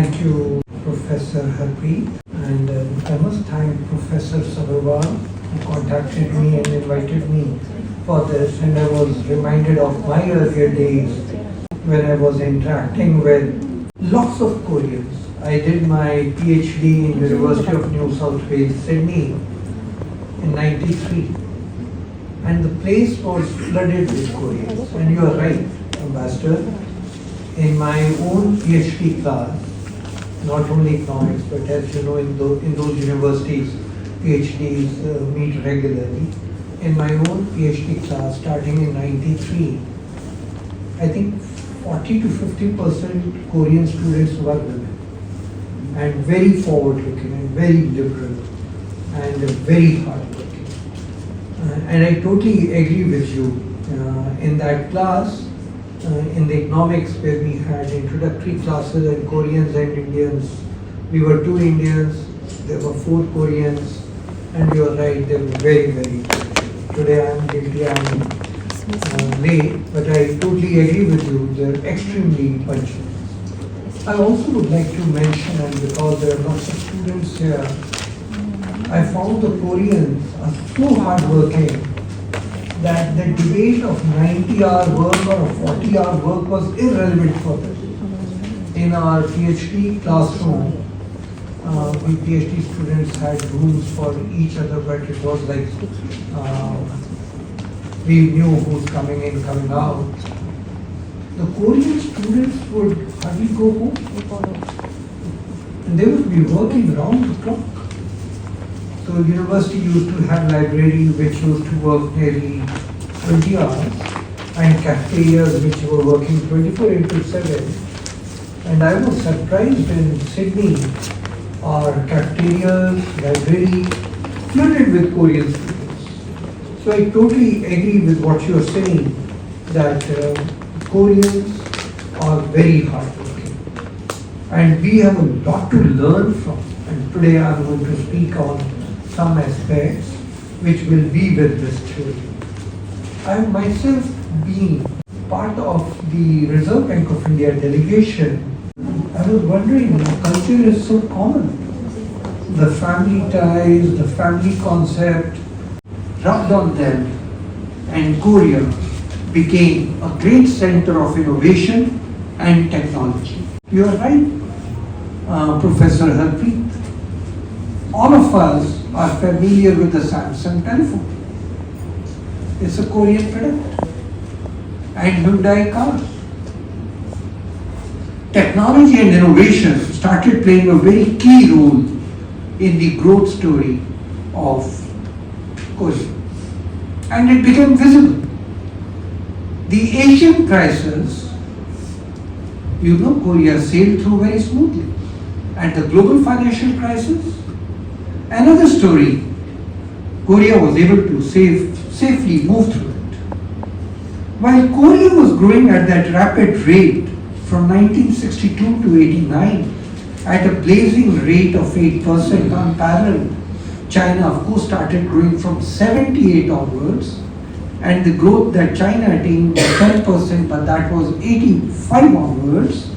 Thank you, Professor Harpreet, and I must thank Professor Sabharwal who contacted me and invited me for this, and I was reminded of my earlier days when I was interacting with lots of Koreans. I did my PhD in University of New South Wales, Sydney in '93, and the place was flooded with Koreans. And you are right, Ambassador. In my own PhD class, not only economics, but as you know, in those universities, PhDs meet regularly. In my own PhD class, starting in '93, I think 40 to 50% Korean students were women, and very forward-looking, and very liberal, and very hardworking. And I totally agree with you. In that class, in the economics, where we had introductory classes and Koreans and Indians, we were 2 Indians, there were 4 Koreans, and you are right, they were very, very good. Today I am guilty, I am late, but I totally agree with you, they're extremely punctual. I also would like to mention, and because there are lots of students here, I found the Koreans are so hardworking that the debate of 90-hour work or 40-hour work was irrelevant for them. In our PhD classroom, we PhD students had rooms for each other, but it was like we knew who's coming in, coming out. The Korean students would hardly go home, and they would be working round the clock. So university used to have library which used to work nearly 20 hours, and cafeterias which were working 24/7. And I was surprised in Sydney, our cafeterias, library flooded with Korean students. So I totally agree with what you are saying, that Koreans are very hardworking, and we have a lot to learn from. And today I am going to speak on some aspects which will be with this theory. I have myself been part of the Reserve Bank of India delegation. I was wondering, the culture is so common. The family ties, the family concept rubbed on them, and Korea became a great center of innovation and technology. You are right, Professor Harpreet. All of us are familiar with the Samsung telephone. It's a Korean product. And Hyundai cars. Technology and innovation started playing a very key role in the growth story of Korea. And it became visible. The Asian crisis, you know, Korea sailed through very smoothly. And the global financial crisis, another story, Korea was able to safely move through it. While Korea was growing at that rapid rate from 1962 to 89 at a blazing rate of 8% unparalleled, China of course started growing from 78 onwards, and the growth that China attained was 10%, but that was 85 onwards.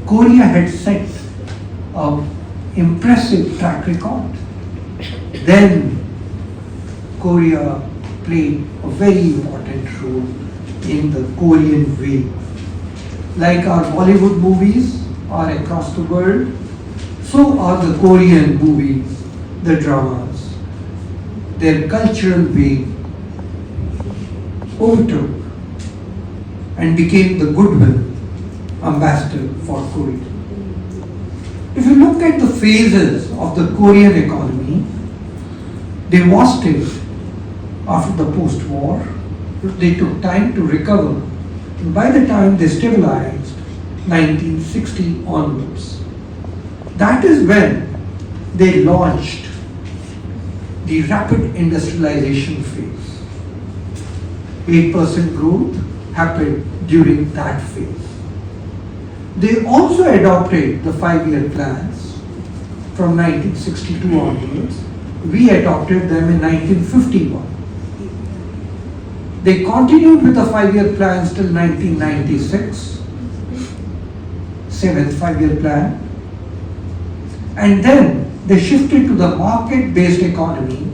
Korea had set an impressive track record. Then Korea played a very important role in the Korean way. Like our Bollywood movies are across the world, so are the Korean movies, the dramas. Their cultural way overtook and became the goodwill ambassador for Korea. If you look at the phases of the Korean economy, they lost it after the post-war. They took time to recover. And by the time they stabilized, 1960 onwards, that is when they launched the rapid industrialization phase. 8% growth happened during that phase. They also adopted the 5-year plans from 1962 onwards. We adopted them in 1951. They continued with the 5-year plans till 1996, 7th 5-year plan. And then they shifted to the market-based economy.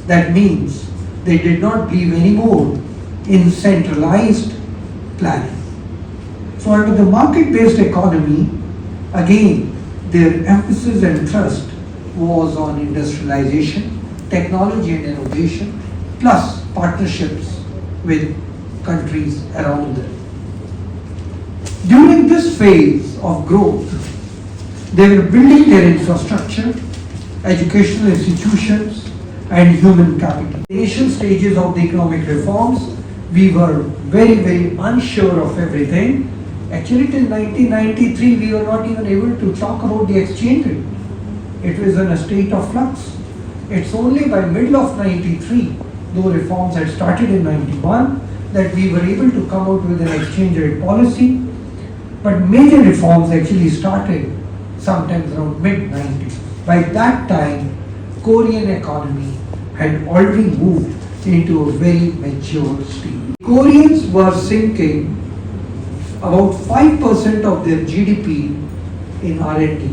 That means they did not believe anymore in centralized planning. So under the market-based economy, again, their emphasis and thrust was on industrialization, technology and innovation, plus partnerships with countries around them. During this phase of growth, they were building their infrastructure, educational institutions, and human capital. Initial stages of the economic reforms, we were very, very unsure of everything. Actually, till 1993, we were not even able to talk about the exchange rate. It was in a state of flux. It's only by middle of 93, though reforms had started in 91, that we were able to come out with an exchange rate policy. But major reforms actually started sometimes around mid-90s. By that time, Korean economy had already moved into a very mature state. Koreans were sinking about 5% of their GDP in R&D.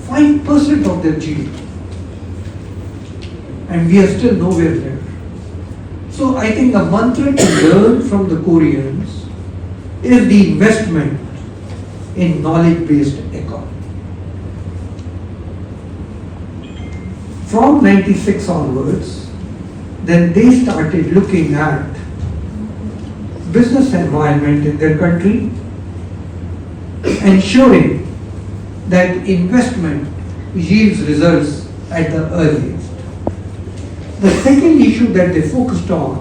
5% of their GDP. And we are still nowhere there. So I think the mantra to learn from the Koreans is the investment in knowledge-based economy. From 96 onwards, then they started looking at business environment in their country, ensuring that investment yields results at the earliest. The second issue that they focused on,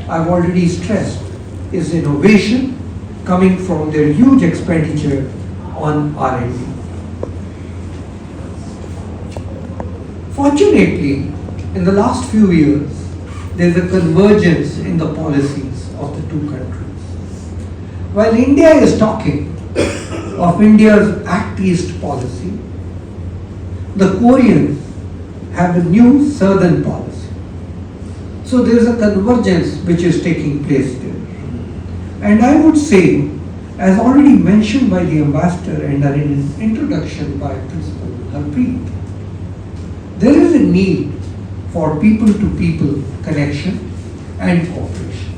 I've already stressed, is innovation coming from their huge expenditure on R&D. Fortunately, in the last few years, there's a convergence in the policies of the two countries. While India is talking of India's Act East policy, the Koreans have a new southern policy. So there is a convergence which is taking place there. And I would say, as already mentioned by the ambassador and in an introduction by Principal Harpreet, there is a need for people-to-people connection and cooperation.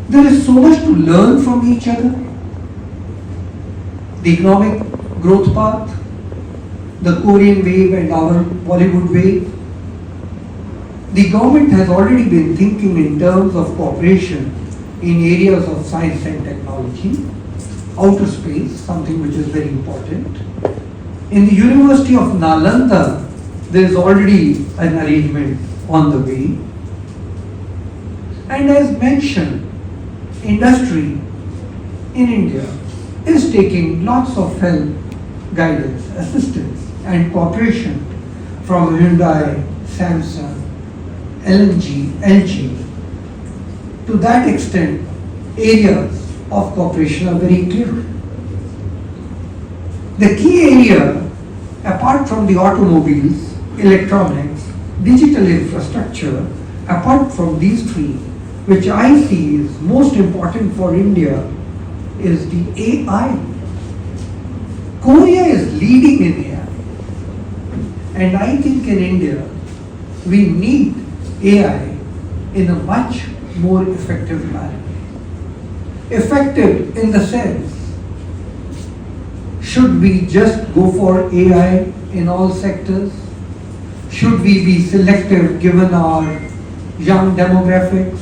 There is so much to learn from each other. The economic growth path, the Korean wave and our Bollywood wave. The government has already been thinking in terms of cooperation in areas of science and technology, outer space, something which is very important. In the University of Nalanda, there is already an arrangement on the way. And as mentioned, industry in India is taking lots of help, guidance, assistance and cooperation from Hyundai, Samsung, LG. To that extent, areas of cooperation are very clear. The key area, apart from the automobiles, electronics, digital infrastructure, apart from these three, which I see is most important for India, is the AI. Korea is leading in AI. And I think in India, we need AI in a much more effective manner. Effective in the sense, should we just go for AI in all sectors? Should we be selective given our young demographics?